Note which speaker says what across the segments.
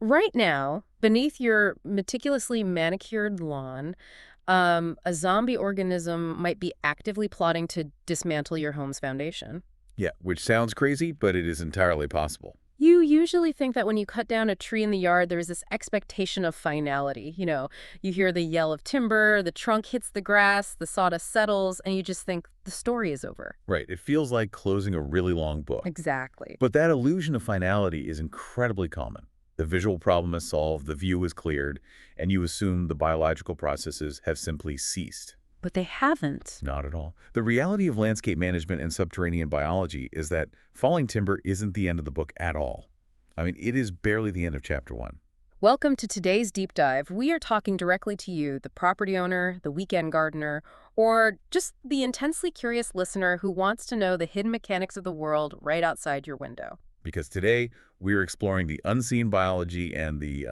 Speaker 1: Right now, beneath your meticulously manicured lawn, a zombie organism might be actively plotting to dismantle your home's foundation.
Speaker 2: Yeah, which sounds crazy, but it is entirely possible.
Speaker 1: You usually think that when you cut down a tree in the yard, there's this expectation of finality. You hear the yell of timber, the trunk hits the grass, the sawdust settles, and you just think the story is over.
Speaker 2: Right, it feels like closing a really long book.
Speaker 1: Exactly.
Speaker 2: But that illusion of finality is incredibly common. The visual problem is solved, the view is cleared, and you assume the biological processes have simply ceased.
Speaker 1: But they haven't.
Speaker 2: Not at all. The reality of landscape management and subterranean biology is that falling timber isn't the end of the book at all. I mean, it is barely the end of chapter 1.
Speaker 1: Welcome to today's deep dive. We are talking directly to you, the property owner, the weekend gardener, or just the intensely curious listener who wants to know the hidden mechanics of the world right outside your window.
Speaker 2: Because today, we're exploring the unseen biology and the,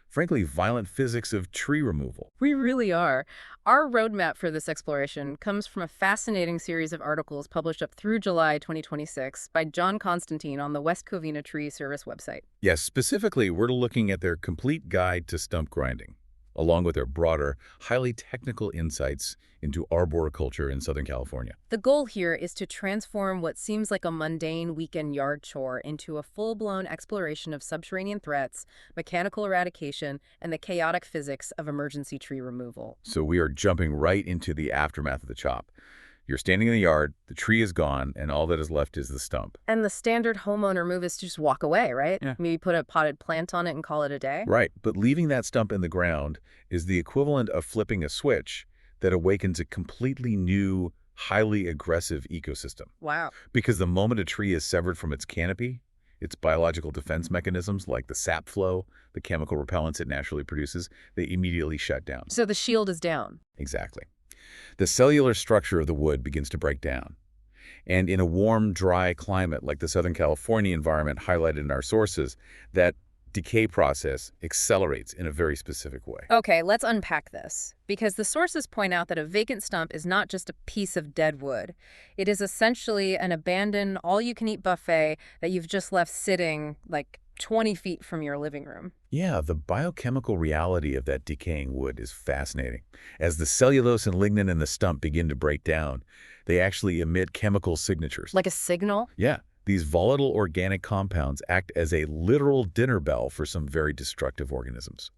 Speaker 2: frankly, violent physics of tree removal.
Speaker 1: We really are. Our roadmap for this exploration comes from a fascinating series of articles published up through July 2026 by John Constantine on the West Covina Tree Service website.
Speaker 2: Yes, specifically, we're looking at their complete guide to stump grinding, along with their broader, highly technical insights into arboriculture in Southern California.
Speaker 1: The goal here is to transform what seems like a mundane weekend yard chore into a full-blown exploration of subterranean threats, mechanical eradication, and the chaotic physics of emergency tree removal.
Speaker 2: So we are jumping right into the aftermath of the chop. You're standing in the yard, the tree is gone, and all that is left is the stump.
Speaker 1: And the standard homeowner move is to just walk away, right?
Speaker 2: Yeah.
Speaker 1: Maybe put a potted plant on it and call it a day?
Speaker 2: Right, but leaving that stump in the ground is the equivalent of flipping a switch that awakens a completely new, highly aggressive ecosystem.
Speaker 1: Wow.
Speaker 2: Because the moment a tree is severed from its canopy, its biological defense mechanisms like the sap flow, the chemical repellents it naturally produces, they immediately shut down.
Speaker 1: So the shield is down.
Speaker 2: Exactly. The cellular structure of the wood begins to break down. And in a warm, dry climate like the Southern California environment highlighted in our sources, that decay process accelerates in a very specific way.
Speaker 1: Okay, let's unpack this. Because the sources point out that a vacant stump is not just a piece of dead wood. It is essentially an abandoned, all-you-can-eat buffet that you've just left sitting, like, 20 feet from your living room.
Speaker 2: Yeah, the biochemical reality of that decaying wood is fascinating. As the cellulose and lignin in the stump begin to break down, they actually emit chemical signatures.
Speaker 1: Like a signal?
Speaker 2: Yeah, these volatile organic compounds act as a literal dinner bell for some very destructive organisms.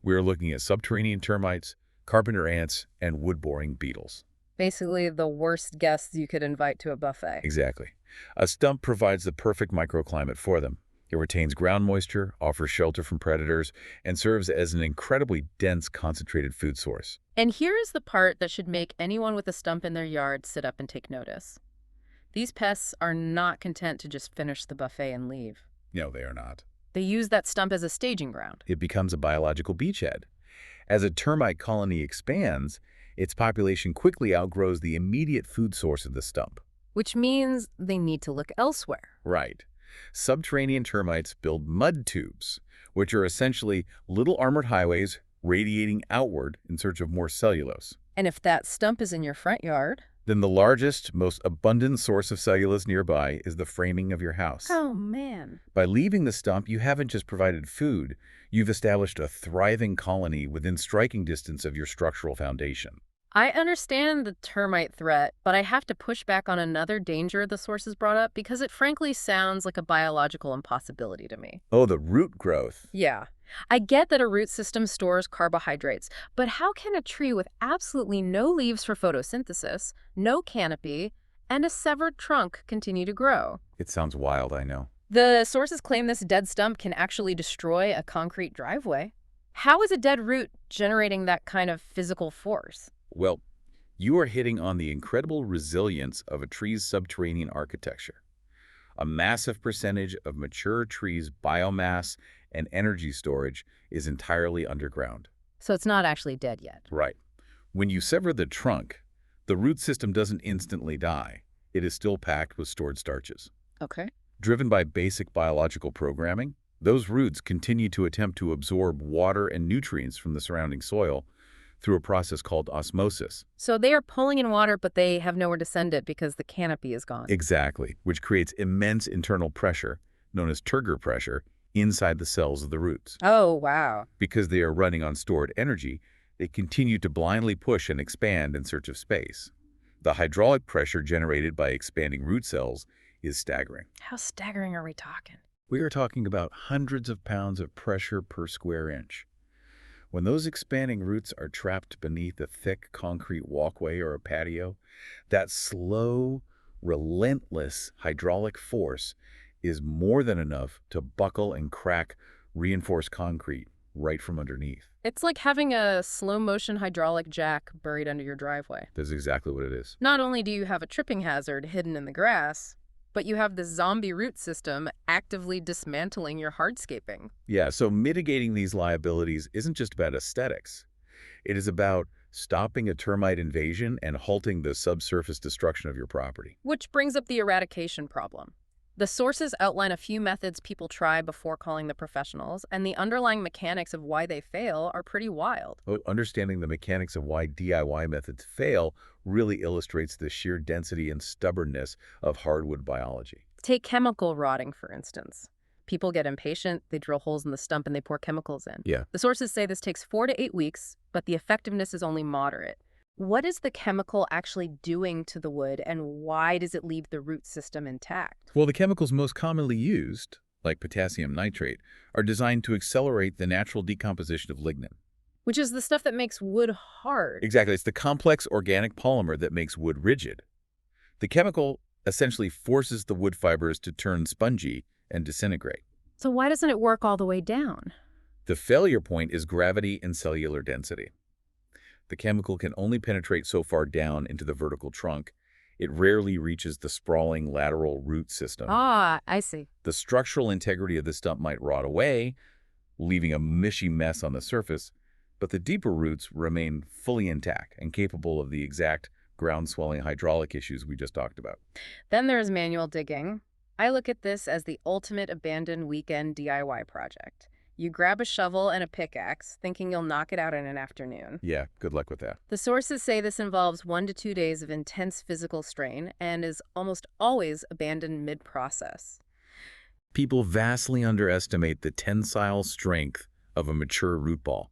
Speaker 2: We're looking at subterranean termites, carpenter ants, and wood-boring beetles.
Speaker 1: Basically the worst guests you could invite to a buffet.
Speaker 2: Exactly. A stump provides the perfect microclimate for them. It retains ground moisture, offers shelter from predators, and serves as an incredibly dense, concentrated food source.
Speaker 1: And here is the part that should make anyone with a stump in their yard sit up and take notice. These pests are not content to just finish the buffet and leave.
Speaker 2: No, they are not.
Speaker 1: They use that stump as a staging ground.
Speaker 2: It becomes a biological beachhead. As a termite colony expands, its population quickly outgrows the immediate food source of the stump.
Speaker 1: Which means they need to look elsewhere.
Speaker 2: Right. Subterranean termites build mud tubes, which are essentially little armored highways radiating outward in search of more cellulose.
Speaker 1: And if that stump is in your front yard...
Speaker 2: Then the largest, most abundant source of cellulose nearby is the framing of your house.
Speaker 1: Oh, man.
Speaker 2: By leaving the stump, you haven't just provided food, you've established a thriving colony within striking distance of your structural foundation.
Speaker 1: I understand the termite threat, but I have to push back on another danger the sources brought up because it frankly sounds like a biological impossibility to me.
Speaker 2: Oh, the root growth.
Speaker 1: Yeah. I get that a root system stores carbohydrates, but how can a tree with absolutely no leaves for photosynthesis, no canopy, and a severed trunk continue to grow?
Speaker 2: It sounds wild, I know.
Speaker 1: The sources claim this dead stump can actually destroy a concrete driveway. How is a dead root generating that kind of physical force?
Speaker 2: Well, you are hitting on the incredible resilience of a tree's subterranean architecture. A massive percentage of mature trees' biomass and energy storage is entirely underground.
Speaker 1: So it's not actually dead yet.
Speaker 2: Right. When you sever the trunk, the root system doesn't instantly die. It is still packed with stored starches.
Speaker 1: Okay.
Speaker 2: Driven by basic biological programming, those roots continue to attempt to absorb water and nutrients from the surrounding soil through a process called osmosis.
Speaker 1: So they are pulling in water, but they have nowhere to send it because the canopy is gone.
Speaker 2: Exactly, which creates immense internal pressure, known as turgor pressure, inside the cells of the roots.
Speaker 1: Oh, wow.
Speaker 2: Because they are running on stored energy, they continue to blindly push and expand in search of space. The hydraulic pressure generated by expanding root cells is staggering.
Speaker 1: How staggering are we talking?
Speaker 2: We are talking about hundreds of pounds of pressure per square inch. When those expanding roots are trapped beneath a thick concrete walkway or a patio, that slow, relentless hydraulic force is more than enough to buckle and crack reinforced concrete right from underneath.
Speaker 1: It's like having a slow-motion hydraulic jack buried under your driveway.
Speaker 2: That's exactly what it is.
Speaker 1: Not only do you have a tripping hazard hidden in the grass, but you have the zombie root system actively dismantling your hardscaping.
Speaker 2: Yeah, so mitigating these liabilities isn't just about aesthetics. It is about stopping a termite invasion and halting the subsurface destruction of your property.
Speaker 1: Which brings up the eradication problem. The sources outline a few methods people try before calling the professionals, and the underlying mechanics of why they fail are pretty wild.
Speaker 2: Understanding the mechanics of why DIY methods fail really illustrates the sheer density and stubbornness of hardwood biology.
Speaker 1: Take chemical rotting, for instance. People get impatient, they drill holes in the stump, and they pour chemicals in.
Speaker 2: Yeah.
Speaker 1: The sources say this takes 4 to 8 weeks, but the effectiveness is only moderate. What is the chemical actually doing to the wood, and why does it leave the root system intact?
Speaker 2: Well, the chemicals most commonly used, like potassium nitrate, are designed to accelerate the natural decomposition of lignin.
Speaker 1: Which is the stuff that makes wood hard.
Speaker 2: Exactly. It's the complex organic polymer that makes wood rigid. The chemical essentially forces the wood fibers to turn spongy and disintegrate.
Speaker 1: So why doesn't it work all the way down?
Speaker 2: The failure point is gravity and cellular density. The chemical can only penetrate so far down into the vertical trunk. It rarely reaches the sprawling lateral root system.
Speaker 1: Ah, I see.
Speaker 2: The structural integrity of the stump might rot away, leaving a mushy mess on the surface, but the deeper roots remain fully intact and capable of the exact ground-swelling hydraulic issues we just talked about.
Speaker 1: Then there's manual digging. I look at this as the ultimate abandoned weekend DIY project. You grab a shovel and a pickaxe, thinking you'll knock it out in an afternoon.
Speaker 2: Yeah, good luck with that.
Speaker 1: The sources say this involves 1 to 2 days of intense physical strain and is almost always abandoned mid-process.
Speaker 2: People vastly underestimate the tensile strength of a mature root ball.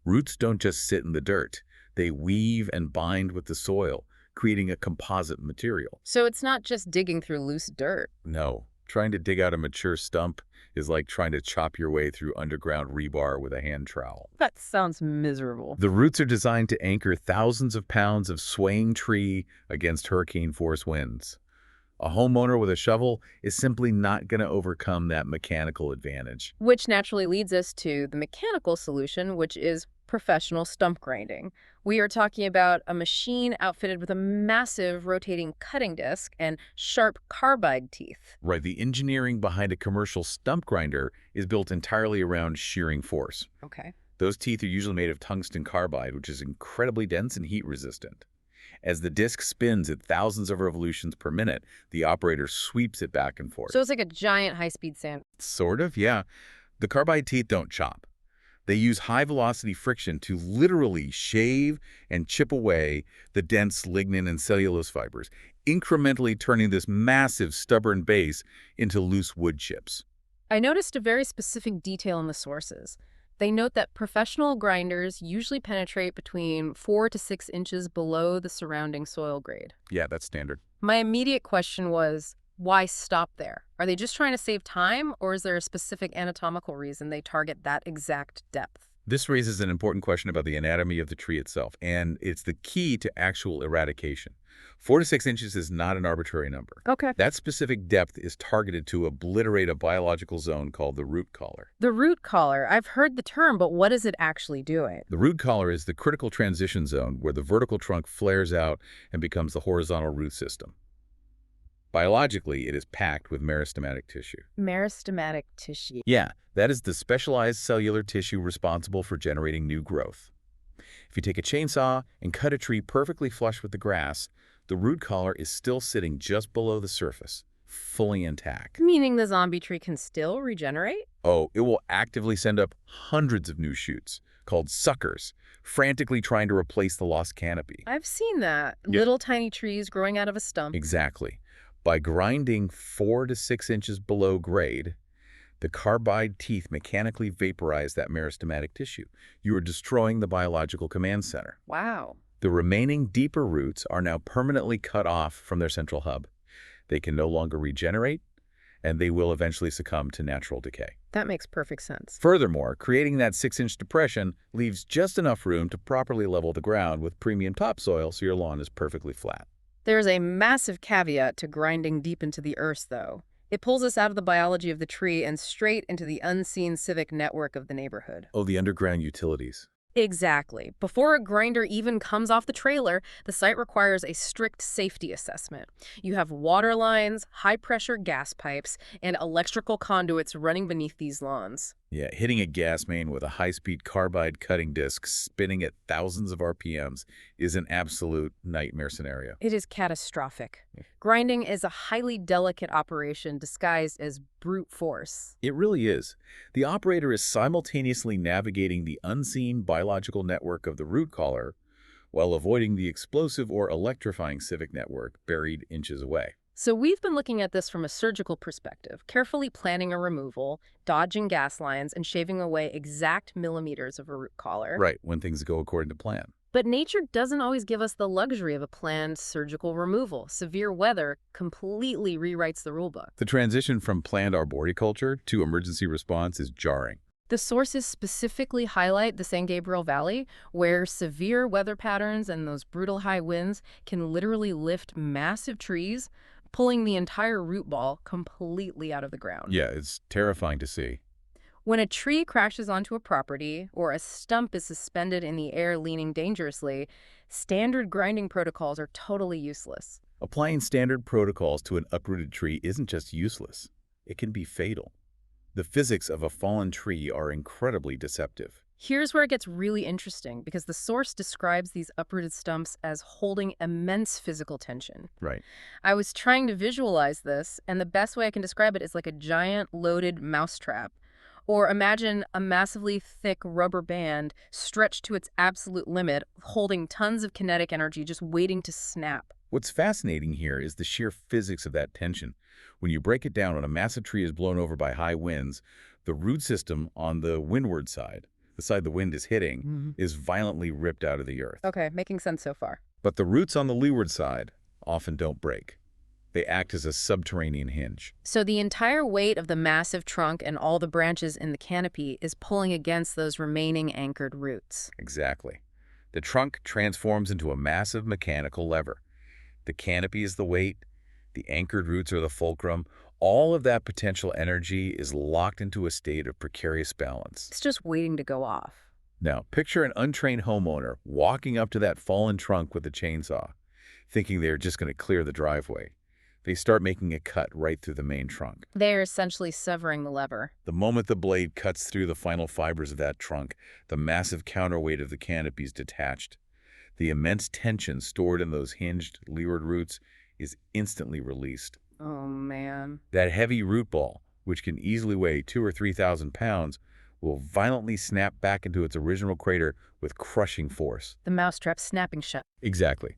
Speaker 2: Roots don't just sit in the dirt. They weave and bind with the soil, creating a composite material.
Speaker 1: So it's not just digging through loose dirt.
Speaker 2: No, trying to dig out a mature stump is like trying to chop your way through underground rebar with a hand trowel.
Speaker 1: That sounds miserable.
Speaker 2: The roots are designed to anchor thousands of pounds of swaying tree against hurricane-force winds. A homeowner with a shovel is simply not going to overcome that mechanical advantage.
Speaker 1: Which naturally leads us to the mechanical solution, which is professional stump grinding. We are talking about a machine outfitted with a massive rotating cutting disc and sharp carbide teeth.
Speaker 2: Right, the engineering behind a commercial stump grinder is built entirely around shearing force.
Speaker 1: Okay.
Speaker 2: Those teeth are usually made of tungsten carbide, which is incredibly dense and heat-resistant. As the disc spins at thousands of revolutions per minute, the operator sweeps it back and forth.
Speaker 1: So it's like a giant high-speed sand.
Speaker 2: Sort of, yeah. The carbide teeth don't chop. They use high-velocity friction to literally shave and chip away the dense lignin and cellulose fibers, incrementally turning this massive, stubborn base into loose wood chips.
Speaker 1: I noticed a very specific detail in the sources. They note that professional grinders usually penetrate between 4 to 6 inches below the surrounding soil grade.
Speaker 2: Yeah, that's standard.
Speaker 1: My immediate question was, why stop there? Are they just trying to save time, or is there a specific anatomical reason they target that exact depth?
Speaker 2: This raises an important question about the anatomy of the tree itself, and it's the key to actual eradication. 4 to 6 inches is not an arbitrary number.
Speaker 1: Okay.
Speaker 2: That specific depth is targeted to obliterate a biological zone called the root collar.
Speaker 1: The root collar. I've heard the term, but what is it actually doing?
Speaker 2: The root collar is the critical transition zone where the vertical trunk flares out and becomes the horizontal root system. Biologically, it is packed with meristematic tissue.
Speaker 1: Meristematic tissue.
Speaker 2: Yeah, that is the specialized cellular tissue responsible for generating new growth. If you take a chainsaw and cut a tree perfectly flush with the grass, the root collar is still sitting just below the surface, fully intact.
Speaker 1: Meaning the zombie tree can still regenerate?
Speaker 2: Oh, it will actively send up hundreds of new shoots, called suckers, frantically trying to replace the lost canopy.
Speaker 1: I've seen that.
Speaker 2: Yeah.
Speaker 1: Little tiny trees growing out of a stump.
Speaker 2: Exactly. By grinding 4 to 6 inches below grade, The carbide teeth mechanically vaporize that meristematic tissue. You are destroying the biological command center.
Speaker 1: Wow.
Speaker 2: The remaining deeper roots are now permanently cut off from their central hub. They can no longer regenerate, and they will eventually succumb to natural decay.
Speaker 1: That makes perfect sense.
Speaker 2: Furthermore, creating that 6-inch depression leaves just enough room to properly level the ground with premium topsoil so your lawn is perfectly flat.
Speaker 1: There's a massive caveat to grinding deep into the earth, though. It pulls us out of the biology of the tree and straight into the unseen civic network of the neighborhood.
Speaker 2: Oh, the underground utilities.
Speaker 1: Exactly. Before a grinder even comes off the trailer, the site requires a strict safety assessment. You have water lines, high-pressure gas pipes, and electrical conduits running beneath these lawns.
Speaker 2: Yeah, hitting a gas main with a high-speed carbide cutting disc spinning at thousands of RPMs is an absolute nightmare scenario.
Speaker 1: It is catastrophic. Grinding is a highly delicate operation disguised as brute force.
Speaker 2: It really is. The operator is simultaneously navigating the unseen biological network of the root collar while avoiding the explosive or electrifying civic network buried inches away.
Speaker 1: So we've been looking at this from a surgical perspective, carefully planning a removal, dodging gas lines, and shaving away exact millimeters of a root collar.
Speaker 2: Right, when things go according to plan.
Speaker 1: But nature doesn't always give us the luxury of a planned surgical removal. Severe weather completely rewrites the rulebook.
Speaker 2: The transition from planned arboriculture to emergency response is jarring.
Speaker 1: The sources specifically highlight the San Gabriel Valley, where severe weather patterns and those brutal high winds can literally lift massive trees, pulling the entire root ball completely out of the ground.
Speaker 2: Yeah, it's terrifying to see.
Speaker 1: When a tree crashes onto a property or a stump is suspended in the air leaning dangerously, standard grinding protocols are totally useless.
Speaker 2: Applying standard protocols to an uprooted tree isn't just useless, it can be fatal. The physics of a fallen tree are incredibly deceptive.
Speaker 1: Here's where it gets really interesting, because the source describes these uprooted stumps as holding immense physical tension.
Speaker 2: Right.
Speaker 1: I was trying to visualize this, and the best way I can describe it is like a giant loaded mousetrap. Or imagine a massively thick rubber band stretched to its absolute limit, holding tons of kinetic energy just waiting to snap.
Speaker 2: What's fascinating here is the sheer physics of that tension. When you break it down, when a massive tree is blown over by high winds, the root system on the windward side, the side the wind is hitting, is violently ripped out of the earth.
Speaker 1: Okay, making sense so far.
Speaker 2: But the roots on the leeward side often don't break. They act as a subterranean hinge.
Speaker 1: So the entire weight of the massive trunk and all the branches in the canopy is pulling against those remaining anchored roots.
Speaker 2: Exactly. The trunk transforms into a massive mechanical lever. The canopy is the weight, the anchored roots are the fulcrum. All of that potential energy is locked into a state of precarious balance.
Speaker 1: It's just waiting to go off.
Speaker 2: Now, picture an untrained homeowner walking up to that fallen trunk with a chainsaw, thinking they're just going to clear the driveway. They start making a cut right through the main trunk.
Speaker 1: They're essentially severing the lever.
Speaker 2: The moment the blade cuts through the final fibers of that trunk, the massive counterweight of the canopy is detached. The immense tension stored in those hinged leeward roots is instantly released.
Speaker 1: Oh, man.
Speaker 2: That heavy root ball, which can easily weigh 2,000 or 3,000 pounds, will violently snap back into its original crater with crushing force.
Speaker 1: The mousetrap snapping shut.
Speaker 2: Exactly.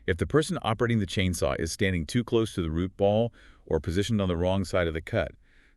Speaker 2: If the person operating the chainsaw is standing too close to the root ball or positioned on the wrong side of the cut,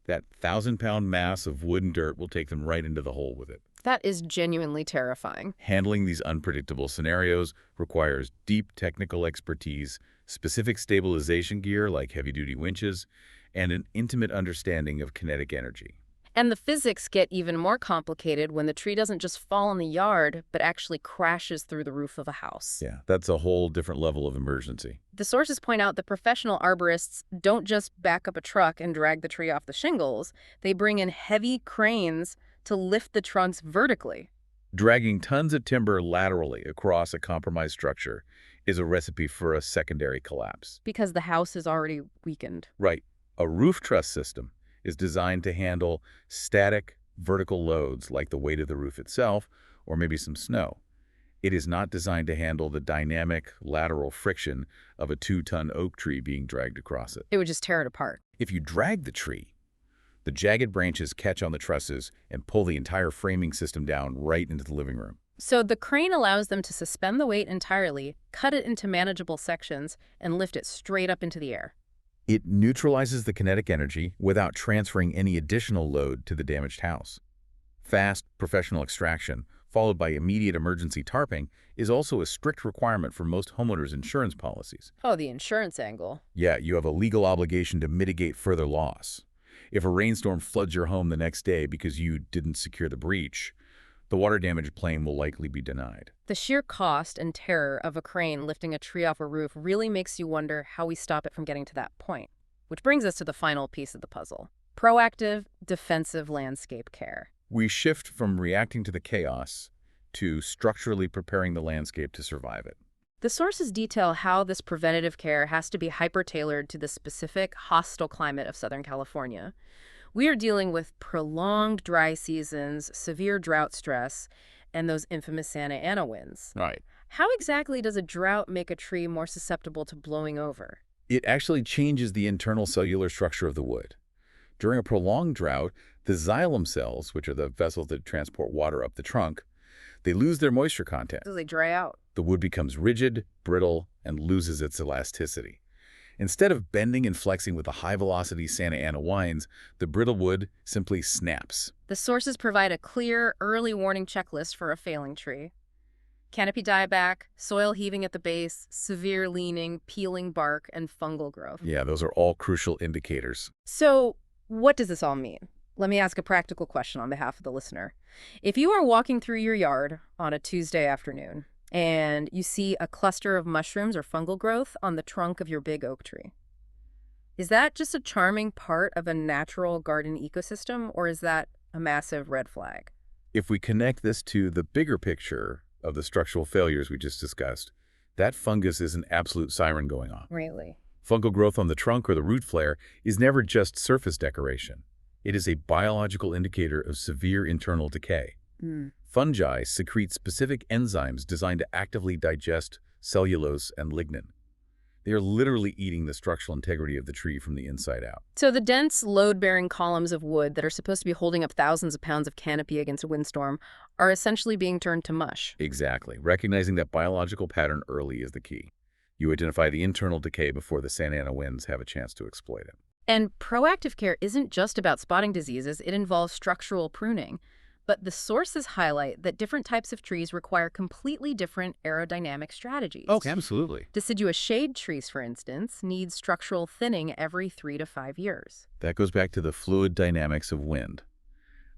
Speaker 2: that 1,000-pound mass of wood and dirt will take them right into the hole with it.
Speaker 1: That is genuinely terrifying.
Speaker 2: Handling these unpredictable scenarios requires deep technical expertise, specific stabilization gear like heavy-duty winches, and an intimate understanding of kinetic energy.
Speaker 1: And the physics get even more complicated when the tree doesn't just fall in the yard, but actually crashes through the roof of a house.
Speaker 2: Yeah, that's a whole different level of emergency.
Speaker 1: The sources point out that professional arborists don't just back up a truck and drag the tree off the shingles. They bring in heavy cranes to lift the trunks vertically.
Speaker 2: Dragging tons of timber laterally across a compromised structure is a recipe for a secondary collapse.
Speaker 1: Because the house is already weakened.
Speaker 2: Right. A roof truss system is designed to handle static, vertical loads like the weight of the roof itself or maybe some snow. It is not designed to handle the dynamic, lateral friction of a 2-ton oak tree being dragged across it.
Speaker 1: It would just tear it apart.
Speaker 2: If you drag the tree, the jagged branches catch on the trusses and pull the entire framing system down right into the living room.
Speaker 1: So the crane allows them to suspend the weight entirely, cut it into manageable sections, and lift it straight up into the air.
Speaker 2: It neutralizes the kinetic energy without transferring any additional load to the damaged house. Fast, professional extraction, followed by immediate emergency tarping, is also a strict requirement for most homeowners' insurance policies.
Speaker 1: Oh, the insurance angle.
Speaker 2: Yeah, you have a legal obligation to mitigate further loss. If a rainstorm floods your home the next day because you didn't secure the breach, the water damage claim will likely be denied.
Speaker 1: The sheer cost and terror of a crane lifting a tree off a roof really makes you wonder how we stop it from getting to that point. Which brings us to the final piece of the puzzle. Proactive, defensive landscape care.
Speaker 2: We shift from reacting to the chaos to structurally preparing the landscape to survive it.
Speaker 1: The sources detail how this preventative care has to be hyper-tailored to the specific hostile climate of Southern California. We are dealing with prolonged dry seasons, severe drought stress, and those infamous Santa Ana winds.
Speaker 2: Right.
Speaker 1: How exactly does a drought make a tree more susceptible to blowing over?
Speaker 2: It actually changes the internal cellular structure of the wood. During a prolonged drought, the xylem cells, which are the vessels that transport water up the trunk, they lose their moisture content.
Speaker 1: Do they dry out?
Speaker 2: The wood becomes rigid, brittle, and loses its elasticity. Instead of bending and flexing with the high-velocity Santa Ana winds, the brittle wood simply snaps.
Speaker 1: The sources provide a clear, early warning checklist for a failing tree. Canopy dieback, soil heaving at the base, severe leaning, peeling bark, and fungal growth.
Speaker 2: Yeah, those are all crucial indicators.
Speaker 1: So, what does this all mean? Let me ask a practical question on behalf of the listener. If you are walking through your yard on a Tuesday afternoon and you see a cluster of mushrooms or fungal growth on the trunk of your big oak tree, is that just a charming part of a natural garden ecosystem, or is that a massive red flag?
Speaker 2: If we connect this to the bigger picture of the structural failures we just discussed, that fungus is an absolute siren going off.
Speaker 1: Really?
Speaker 2: Fungal growth on the trunk or the root flare is never just surface decoration. It is a biological indicator of severe internal decay. Fungi secrete specific enzymes designed to actively digest cellulose and lignin. They are literally eating the structural integrity of the tree from the inside out.
Speaker 1: So the dense, load-bearing columns of wood that are supposed to be holding up thousands of pounds of canopy against a windstorm are essentially being turned to mush.
Speaker 2: Exactly. Recognizing that biological pattern early is the key. You identify the internal decay before the Santa Ana winds have a chance to exploit it.
Speaker 1: And proactive care isn't just about spotting diseases, it involves structural pruning. But the sources highlight that different types of trees require completely different aerodynamic strategies.
Speaker 2: Okay, absolutely.
Speaker 1: Deciduous shade trees, for instance, need structural thinning every 3 to 5 years.
Speaker 2: That goes back to the fluid dynamics of wind.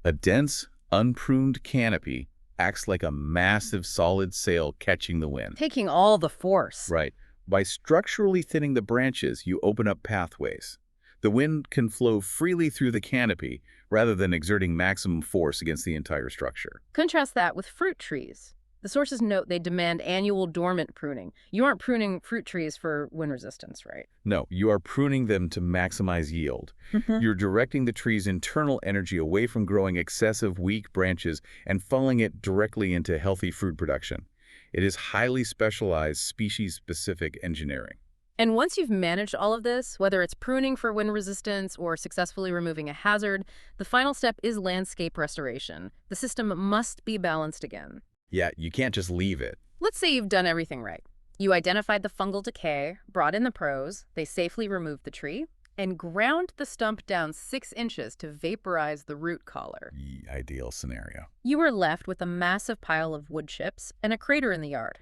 Speaker 2: A dense, unpruned canopy acts like a massive solid sail catching the wind.
Speaker 1: Taking all the force.
Speaker 2: Right. By structurally thinning the branches, you open up pathways. The wind can flow freely through the canopy rather than exerting maximum force against the entire structure.
Speaker 1: Contrast that with fruit trees. The sources note they demand annual dormant pruning. You aren't pruning fruit trees for wind resistance, right?
Speaker 2: No, you are pruning them to maximize yield. You're directing the tree's internal energy away from growing excessive weak branches and funneling it directly into healthy fruit production. It is highly specialized, species-specific engineering.
Speaker 1: And once you've managed all of this, whether it's pruning for wind resistance or successfully removing a hazard, the final step is landscape restoration. The system must be balanced again.
Speaker 2: Yeah, you can't just leave it.
Speaker 1: Let's say you've done everything right. You identified the fungal decay, brought in the pros, they safely removed the tree, and ground the stump down 6 inches to vaporize the root collar.
Speaker 2: The ideal scenario.
Speaker 1: You were left with a massive pile of wood chips and a crater in the yard.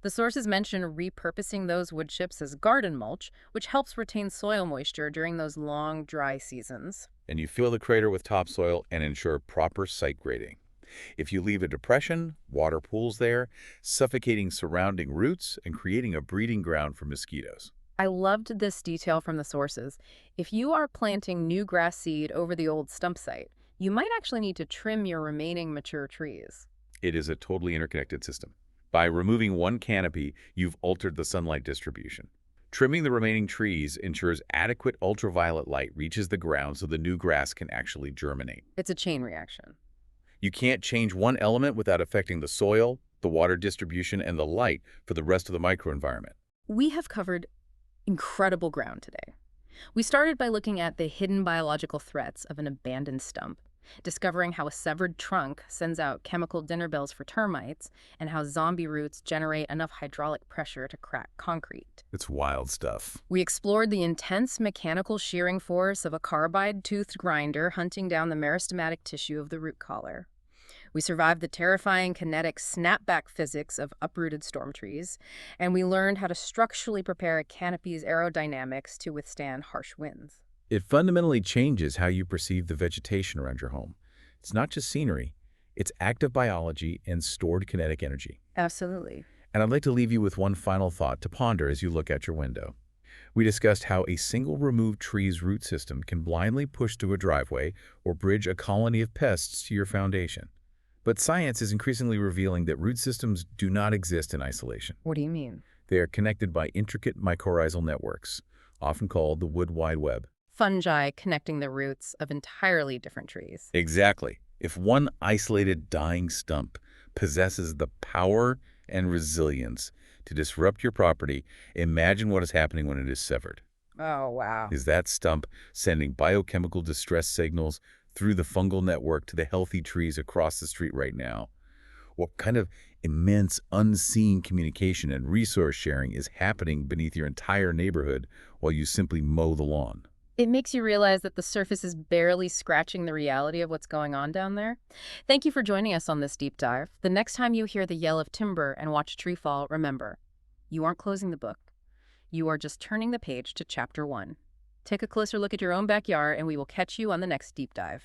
Speaker 1: The sources mention repurposing those wood chips as garden mulch, which helps retain soil moisture during those long, dry seasons.
Speaker 2: And you fill the crater with topsoil and ensure proper site grading. If you leave a depression, water pools there, suffocating surrounding roots and creating a breeding ground for mosquitoes.
Speaker 1: I loved this detail from the sources. If you are planting new grass seed over the old stump site, you might actually need to trim your remaining mature trees.
Speaker 2: It is a totally interconnected system. By removing one canopy, you've altered the sunlight distribution. Trimming the remaining trees ensures adequate ultraviolet light reaches the ground so the new grass can actually germinate.
Speaker 1: It's a chain reaction.
Speaker 2: You can't change one element without affecting the soil, the water distribution, and the light for the rest of the microenvironment.
Speaker 1: We have covered incredible ground today. We started by looking at the hidden biological threats of an abandoned stump. discovering how a severed trunk sends out chemical dinner bells for termites, and how zombie roots generate enough hydraulic pressure to crack concrete.
Speaker 2: It's wild stuff.
Speaker 1: We explored the intense mechanical shearing force of a carbide-toothed grinder hunting down the meristematic tissue of the root collar. We survived the terrifying kinetic snapback physics of uprooted storm trees, and we learned how to structurally prepare a canopy's aerodynamics to withstand harsh winds.
Speaker 2: It fundamentally changes how you perceive the vegetation around your home. It's not just scenery, it's active biology and stored kinetic energy.
Speaker 1: Absolutely.
Speaker 2: And I'd like to leave you with one final thought to ponder as you look out your window. We discussed how a single removed tree's root system can blindly push through a driveway or bridge a colony of pests to your foundation. But science is increasingly revealing that root systems do not exist in isolation.
Speaker 1: What do you mean?
Speaker 2: They are connected by intricate mycorrhizal networks, often called the wood wide web.
Speaker 1: Fungi connecting the roots of entirely different trees.
Speaker 2: Exactly. If one isolated dying stump possesses the power and resilience to disrupt your property, imagine what is happening when it is severed.
Speaker 1: Oh, wow.
Speaker 2: Is that stump sending biochemical distress signals through the fungal network to the healthy trees across the street right now? What kind of immense unseen communication and resource sharing is happening beneath your entire neighborhood while you simply mow the lawn?
Speaker 1: It makes you realize that the surface is barely scratching the reality of what's going on down there. Thank you for joining us on this deep dive. The next time you hear the yell of timber and watch a tree fall, remember, you aren't closing the book. You are just turning the page to chapter 1. Take a closer look at your own backyard, and we will catch you on the next deep dive.